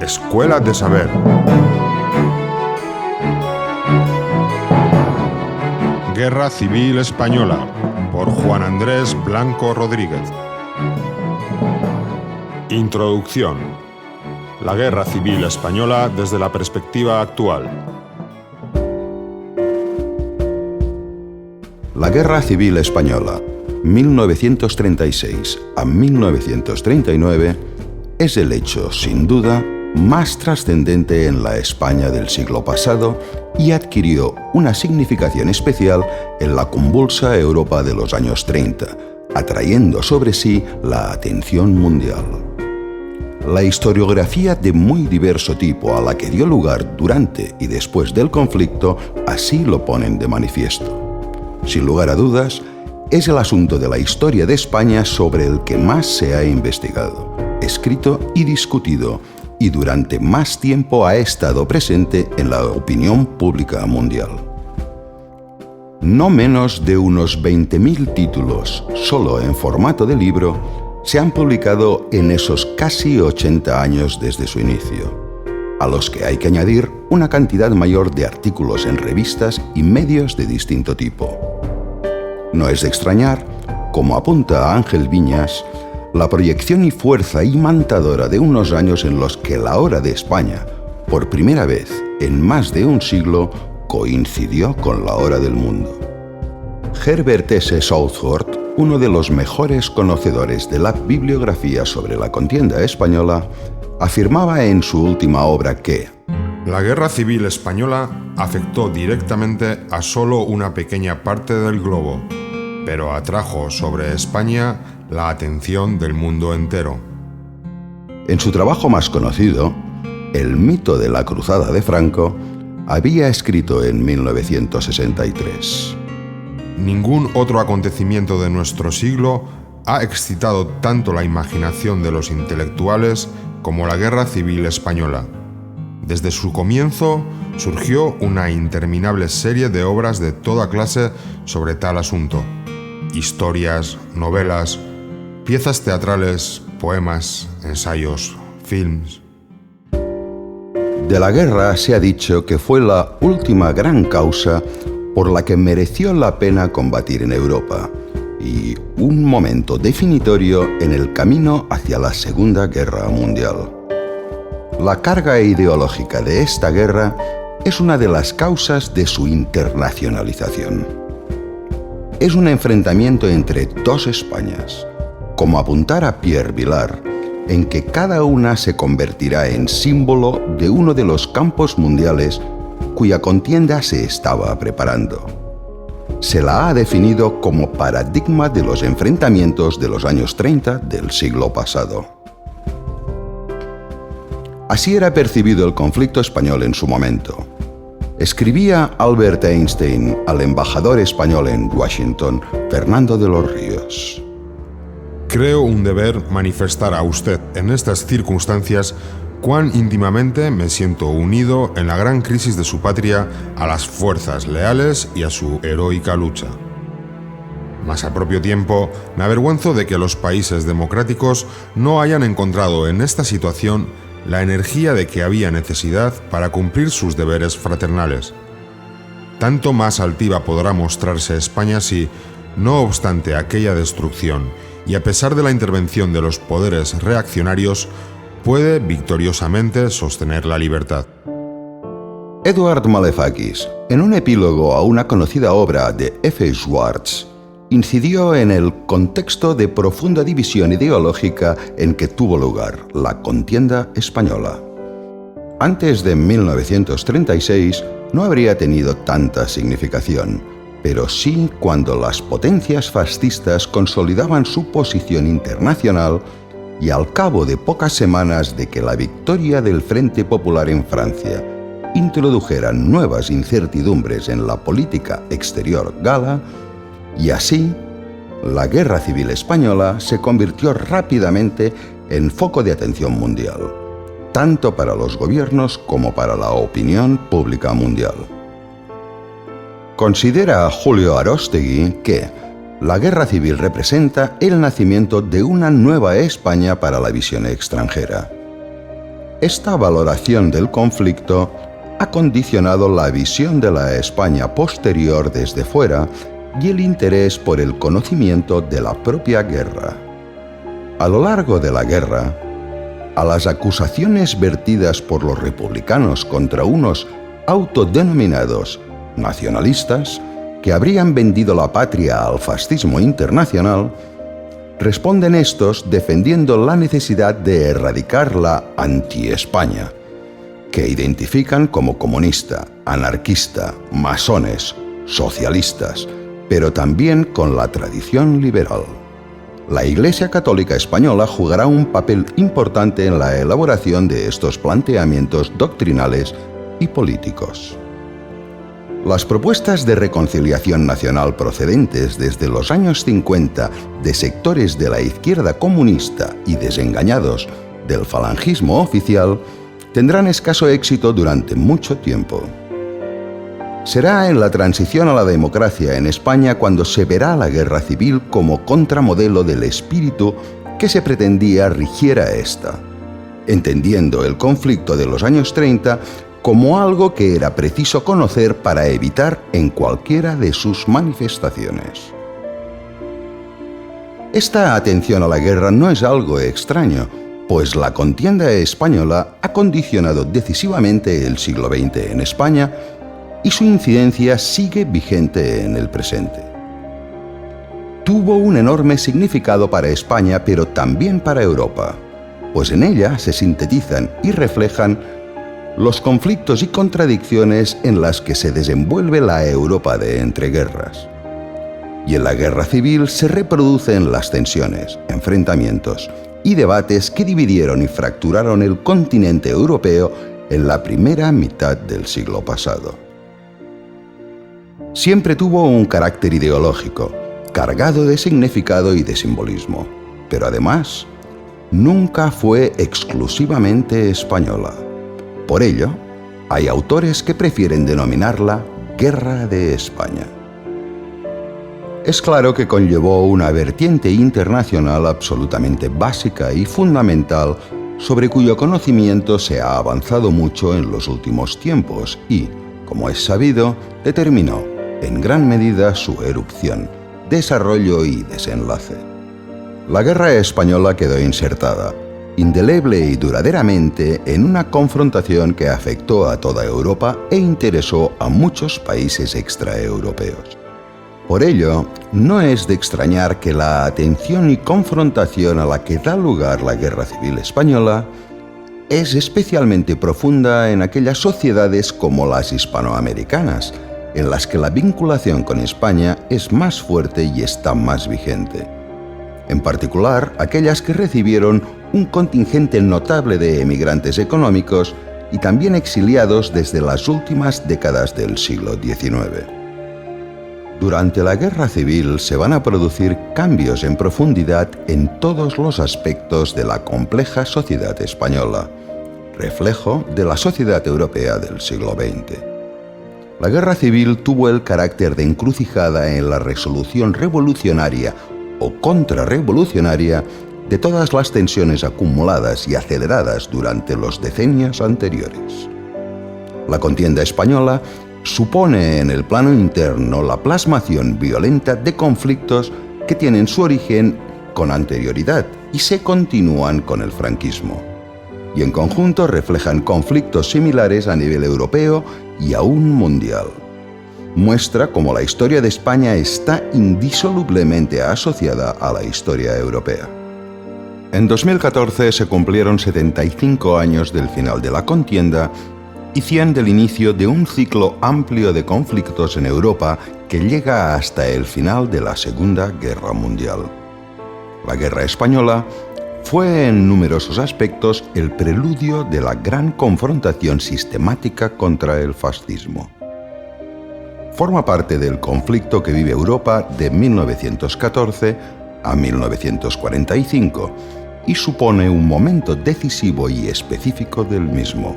Escuela de Saber. Guerra Civil Española, por Juan Andrés Blanco Rodríguez. Introducción. La Guerra Civil Española desde la perspectiva actual. La Guerra Civil Española, 1936 a 1939, es el hecho, sin duda, más trascendente en la España del siglo pasado y adquirió una significación especial en la convulsa Europa de los años 30, atrayendo sobre sí la atención mundial. La historiografía de muy diverso tipo a la que dio lugar durante y después del conflicto así lo ponen de manifiesto. Sin lugar a dudas, es el asunto de la historia de España sobre el que más se ha investigado, escrito y discutido, y durante más tiempo ha estado presente en la opinión pública mundial. No menos de unos 20.000 títulos, solo en formato de libro, se han publicado en esos casi 80 años desde su inicio, a los que hay que añadir una cantidad mayor de artículos en revistas y medios de distinto tipo. No es de extrañar, como apunta Ángel Viñas, la proyección y fuerza imantadora de unos años en los que la hora de España, por primera vez en más de un siglo, coincidió con la hora del mundo. Herbert S. Southworth, uno de los mejores conocedores de la bibliografía sobre la contienda española, afirmaba en su última obra que la Guerra Civil Española afectó directamente a solo una pequeña parte del globo, pero atrajo sobre España la atención del mundo entero. En su trabajo más conocido, El mito de la cruzada de Franco, había escrito en 1963: ningún otro acontecimiento de nuestro siglo ha excitado tanto la imaginación de los intelectuales como la Guerra Civil Española. Desde su comienzo surgió una interminable serie de obras de toda clase sobre tal asunto: historias, novelas, piezas teatrales, poemas, ensayos, films. De la guerra se ha dicho que fue la última gran causa por la que mereció la pena combatir en Europa y un momento definitorio en el camino hacia la Segunda Guerra Mundial. La carga ideológica de esta guerra es una de las causas de su internacionalización. Es un enfrentamiento entre dos Españas, como apuntara Pierre Vilar, en que cada una se convertirá en símbolo de uno de los campos mundiales cuya contienda se estaba preparando. Se la ha definido como paradigma de los enfrentamientos de los años 30 del siglo pasado. Así era percibido el conflicto español en su momento. Escribía Albert Einstein al embajador español en Washington, Fernando de los Ríos: creo un deber manifestar a usted en estas circunstancias cuán íntimamente me siento unido en la gran crisis de su patria a las fuerzas leales y a su heroica lucha. Mas al propio tiempo me avergüenzo de que los países democráticos no hayan encontrado en esta situación la energía de que había necesidad para cumplir sus deberes fraternales. Tanto más altiva podrá mostrarse España si, no obstante aquella destrucción y a pesar de la intervención de los poderes reaccionarios, puede victoriosamente sostener la libertad. Edward Malefakis, en un epílogo a una conocida obra de F. Schwartz, incidió en el contexto de profunda división ideológica en que tuvo lugar la contienda española. Antes de 1936 no habría tenido tanta significación, pero sí cuando las potencias fascistas consolidaban su posición internacional y al cabo de pocas semanas de que la victoria del Frente Popular en Francia introdujera nuevas incertidumbres en la política exterior gala, y así, la Guerra Civil Española se convirtió rápidamente en foco de atención mundial, tanto para los gobiernos como para la opinión pública mundial. Considera Julio Aróstegui que la guerra civil representa el nacimiento de una nueva España para la visión extranjera. Esta valoración del conflicto ha condicionado la visión de la España posterior desde fuera y el interés por el conocimiento de la propia guerra. A lo largo de la guerra, a las acusaciones vertidas por los republicanos contra unos autodenominados nacionalistas que habrían vendido la patria al fascismo internacional, responden estos defendiendo la necesidad de erradicar la anti-España, que identifican como comunista, anarquista, masones, socialistas, pero también con la tradición liberal. La Iglesia Católica Española jugará un papel importante en la elaboración de estos planteamientos doctrinales y políticos. Las propuestas de reconciliación nacional procedentes desde los años 50 de sectores de la izquierda comunista y desengañados del falangismo oficial tendrán escaso éxito durante mucho tiempo. Será en la transición a la democracia en España cuando se verá la guerra civil como contramodelo del espíritu que se pretendía rigiera esta, entendiendo el conflicto de los años 30 como algo que era preciso conocer para evitar en cualquiera de sus manifestaciones. Esta atención a la guerra no es algo extraño, pues la contienda española ha condicionado decisivamente el siglo XX en España y su incidencia sigue vigente en el presente. Tuvo un enorme significado para España, pero también para Europa, pues en ella se sintetizan y reflejan los conflictos y contradicciones en las que se desenvuelve la Europa de entreguerras. Y en la guerra civil se reproducen las tensiones, enfrentamientos y debates que dividieron y fracturaron el continente europeo en la primera mitad del siglo pasado. Siempre tuvo un carácter ideológico, cargado de significado y de simbolismo, pero además nunca fue exclusivamente española. Por ello, hay autores que prefieren denominarla Guerra de España. Es claro que conllevó una vertiente internacional absolutamente básica y fundamental sobre cuyo conocimiento se ha avanzado mucho en los últimos tiempos y, como es sabido, determinó en gran medida su erupción, desarrollo y desenlace. La Guerra Española quedó insertada, indeleble y duraderamente, en una confrontación que afectó a toda Europa e interesó a muchos países extraeuropeos. Por ello, no es de extrañar que la atención y confrontación a la que da lugar la Guerra Civil Española es especialmente profunda en aquellas sociedades como las hispanoamericanas, en las que la vinculación con España es más fuerte y está más vigente. En particular, aquellas que recibieron un contingente notable de emigrantes económicos y también exiliados desde las últimas décadas del siglo XIX. Durante la Guerra Civil se van a producir cambios en profundidad en todos los aspectos de la compleja sociedad española, reflejo de la sociedad europea del siglo XX. La Guerra Civil tuvo el carácter de encrucijada en la resolución revolucionaria o contrarrevolucionaria de todas las tensiones acumuladas y aceleradas durante los decenios anteriores. La contienda española supone en el plano interno la plasmación violenta de conflictos que tienen su origen con anterioridad y se continúan con el franquismo, y en conjunto reflejan conflictos similares a nivel europeo y aún mundial. Muestra cómo la historia de España está indisolublemente asociada a la historia europea. En 2014 se cumplieron 75 años del final de la contienda y 100 del inicio de un ciclo amplio de conflictos en Europa que llega hasta el final de la Segunda Guerra Mundial. La Guerra Española fue en numerosos aspectos el preludio de la gran confrontación sistemática contra el fascismo. Forma parte del conflicto que vive Europa de 1914 a 1945 y supone un momento decisivo y específico del mismo.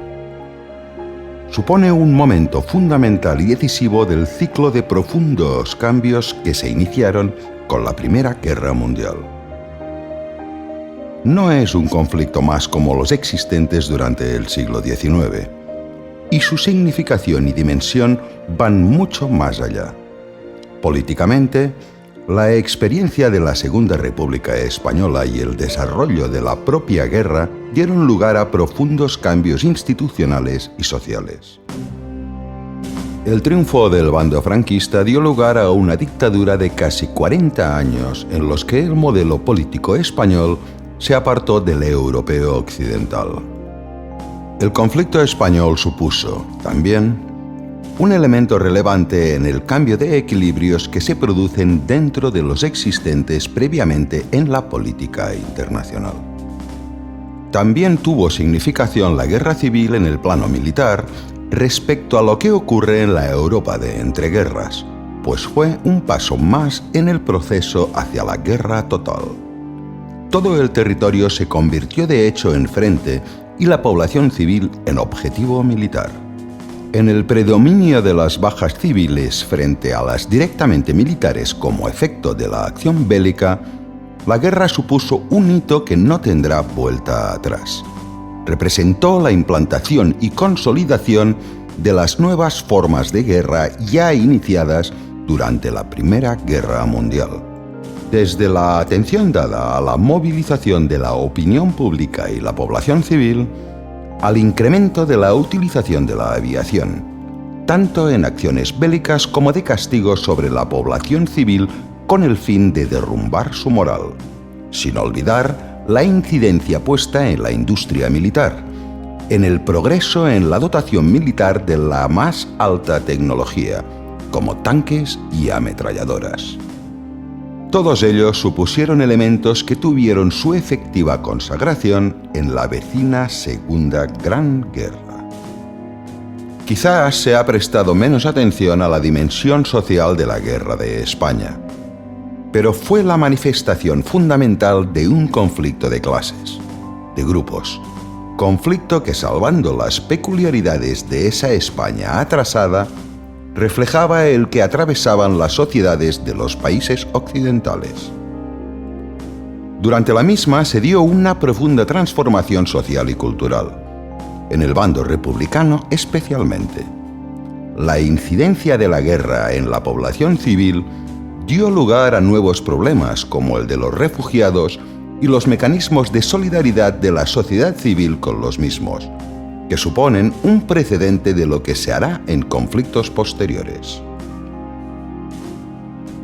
Supone un momento fundamental y decisivo del ciclo de profundos cambios que se iniciaron con la Primera Guerra Mundial. no es un conflicto más como los existentes durante el siglo XIX, y su significación y dimensión van mucho más allá. Políticamente, la experiencia de la Segunda República Española y el desarrollo de la propia guerra dieron lugar a profundos cambios institucionales y sociales. El triunfo del bando franquista dio lugar a una dictadura de casi 40 años en los que el modelo político español se apartó del europeo occidental. El conflicto español supuso, también, un elemento relevante en el cambio de equilibrios que se producen dentro de los existentes previamente en la política internacional. También tuvo significación la guerra civil en el plano militar respecto a lo que ocurre en la Europa de entreguerras, pues fue un paso más en el proceso hacia la guerra total. Todo el territorio se convirtió de hecho en frente y la población civil en objetivo militar. En el predominio de las bajas civiles frente a las directamente militares como efecto de la acción bélica, la guerra supuso un hito que no tendrá vuelta atrás. Representó la implantación y consolidación de las nuevas formas de guerra ya iniciadas durante la Primera Guerra Mundial. Desde la atención dada a la movilización de la opinión pública y la población civil, al incremento de la utilización de la aviación, tanto en acciones bélicas como de castigo sobre la población civil con el fin de derrumbar su moral, sin olvidar la incidencia puesta en la industria militar, en el progreso en la dotación militar de la más alta tecnología, como tanques y ametralladoras. Todos ellos supusieron elementos que tuvieron su efectiva consagración en la vecina Segunda Gran Guerra. Quizás se ha prestado menos atención a la dimensión social de la Guerra de España, pero fue la manifestación fundamental de un conflicto de clases, de grupos, conflicto que, salvando las peculiaridades de esa España atrasada, reflejaba el que atravesaban las sociedades de los países occidentales. Durante la misma se dio una profunda transformación social y cultural, en el bando republicano especialmente. La incidencia de la guerra en la población civil dio lugar a nuevos problemas como el de los refugiados y los mecanismos de solidaridad de la sociedad civil con los mismos, que suponen un precedente de lo que se hará en conflictos posteriores.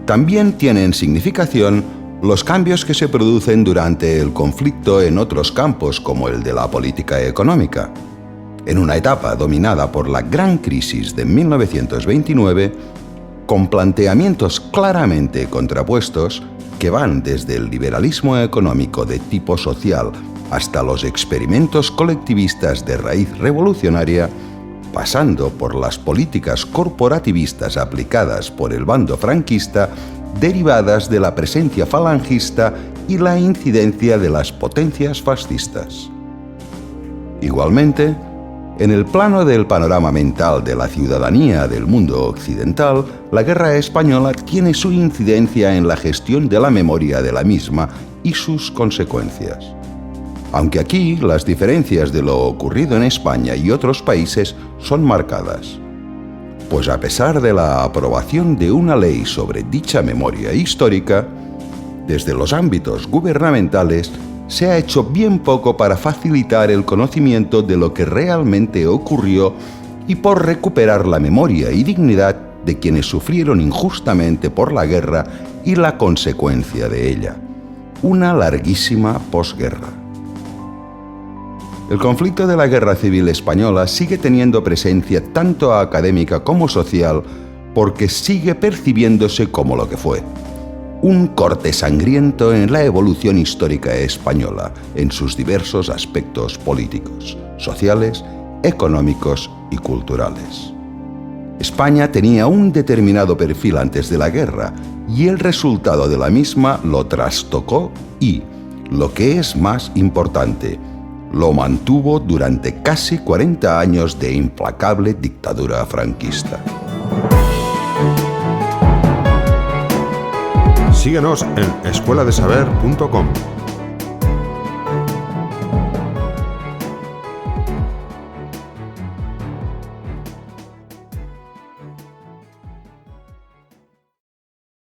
También tienen significación los cambios que se producen durante el conflicto en otros campos como el de la política económica. En una etapa dominada por la gran crisis de 1929, con planteamientos claramente contrapuestos que van desde el liberalismo económico de tipo social hasta los experimentos colectivistas de raíz revolucionaria, pasando por las políticas corporativistas aplicadas por el bando franquista, derivadas de la presencia falangista y la incidencia de las potencias fascistas. Igualmente, en el plano del panorama mental de la ciudadanía del mundo occidental, la guerra española tiene su incidencia en la gestión de la memoria de la misma y sus consecuencias. Aunque aquí las diferencias de lo ocurrido en España y otros países son marcadas, pues a pesar de la aprobación de una ley sobre dicha memoria histórica, desde los ámbitos gubernamentales se ha hecho bien poco para facilitar el conocimiento de lo que realmente ocurrió y por recuperar la memoria y dignidad de quienes sufrieron injustamente por la guerra y la consecuencia de ella, una larguísima posguerra. El conflicto de la Guerra Civil Española sigue teniendo presencia tanto académica como social porque sigue percibiéndose como lo que fue: un corte sangriento en la evolución histórica española en sus diversos aspectos políticos, sociales, económicos y culturales. España tenía un determinado perfil antes de la guerra y el resultado de la misma lo trastocó y, lo que es más importante, lo mantuvo durante casi 40 años de implacable dictadura franquista. Síguenos en escueladesaber.com.